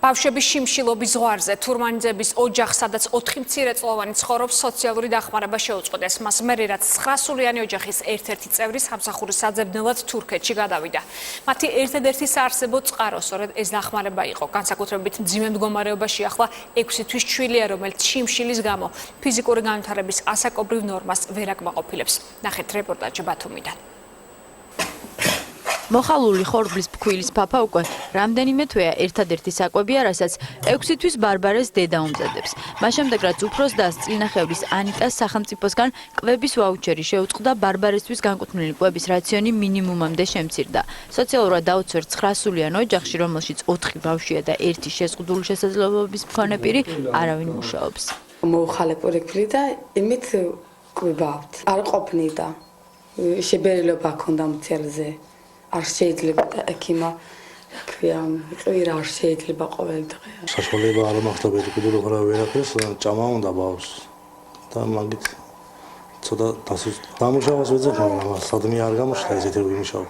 ბავშვების შიმშილობის ზღვარზე თურმანიძეების ოჯახს, სადაც 4 მცირეწლოვანი ცხოვრობს, სოციალური დახმარება შეუწყვეტეს. მას მერე რაც 9 სულიანი ოჯახის ერთ-ერთი წევრი სამსახურის საძებნელად თურქეთში გადავიდა. მათი ერთადერთი საარსებო წყარო სწორედ ეს დახმარება იყო. განსაკუთრებით მძიმე მდგომარეობაში ახლა 6 თვის ჩვილია, რომელიც შიმშილის გამო ფიზიკური განვითარების ასაკობრივ ნორმას ვერ აკმაყოფილებს. ნახეთ რეპორტაჟი ბათუმიდან. მოხალული ხორბლის ფქვილის ფაფა უკვე რამდენიმე თვეა ერთადერთი საკვებია, რასაც 6 თვის ბარბარეს დედა უმზადებს. მას შემდეგ რაც უფროს დას წინახევრის ანიტას სახელმწიფოსგან კვების ვაუჩერი შეუწყდა, ბარბარესთვის განკუთვნილი კვების რაციონი მინიმუმამდე შემცირდა. სოციალურად დაუცველ 9 სულიან ოჯახში, რომელშიც 4 ბავშვია და 1 შეზღუდული შესაძლებლობების მქონე პირი, არავინ მუშაობს. მოუხალე ფქვილი და იმით კვებავთ. არ ყოფნიდა. შებერილობა ჰქონდა მცელზე. არ შეიძლება და ექიმა ქვია ყვირა არ შეიძლება ყოველ დღე. საშუალება არ მაქვს და ბედიკუდური ხარა ვერაფერს ჭამა უნდა ბავს და მაგით ცოტა დამუშავებას ვეძებ, მაგრამ სადმე არ გამოჩნდა ესეთი ვიმუშავო.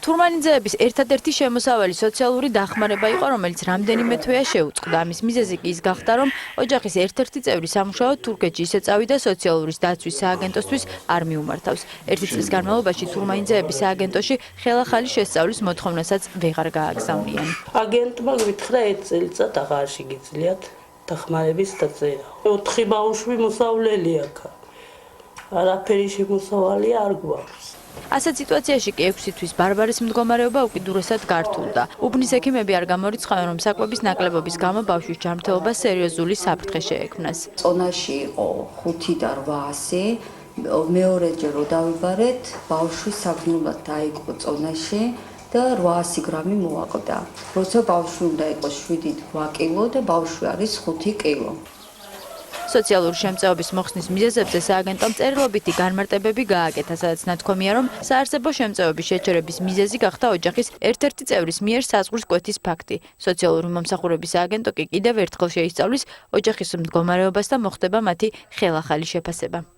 თურმანიძეების ერთადერთი შემოსავალი სოციალური დახმარება იყო, რომელიც რამდენიმე თვეა შეუწყდა. ამის მიზეზი კი ის გახდა, რომ ოჯახის ერთ-ერთი წევრი სამუშაოდ თურქეთში ისე წავიდა, სოციალური დაცვის სააგენტოსთვის არ მიუმართავს. ერთი წლის განმავლობაში თურმანიძეების სააგენტოში ხელახალი შესწავლის მოთხოვნასაც ვეღარ გააგზავნიან. აგენტმა გითხრა 1 წელიწად აღარ შეგიძლიათ დახმარების დაწერა. 4 ბავშვი მოსავლელი აქ. არაფერი შემოსავალი არ გვაქვს. ასეთ სიტუაციაში კი 6 თვის ბარბარეს მდგომარეობა უკიდურესად გართულდა. უბნის ექიმები არ გამორიცხავენ, რომ საკვების ნაკლებობის გამო ბავშვის ჯანმრთელობა სერიოზული საფრთხე შეექმნას. წონაში იყო 5 და 800, მეორეჯერ რო დავიბარეთ, ბავშვი საგნულად დაიყო წონაში და 800 გრამი მოაყდა. როცა ბავშვი უნდა იყოს 7-8 კილო და ბავშვი არის 5 კილო. სოციალური შემწეობის მოხსნის მიზეზებზე სააგენტომ წერილობითი განმარტებები გააკეთა, სადაც ნათქვამია, რომ საარსებო შემწეობის შეჩერების მიზეზი გახდა ოჯახის ერთ-ერთი წევრის მიერ საზღვრის კვეთის ფაქტი. სოციალური მომსახურების სააგენტო კი კიდევ ერთხელ შეისწავლის ოჯახის მდგომარეობას და მოხდება მათი ხელახალი შეფასება.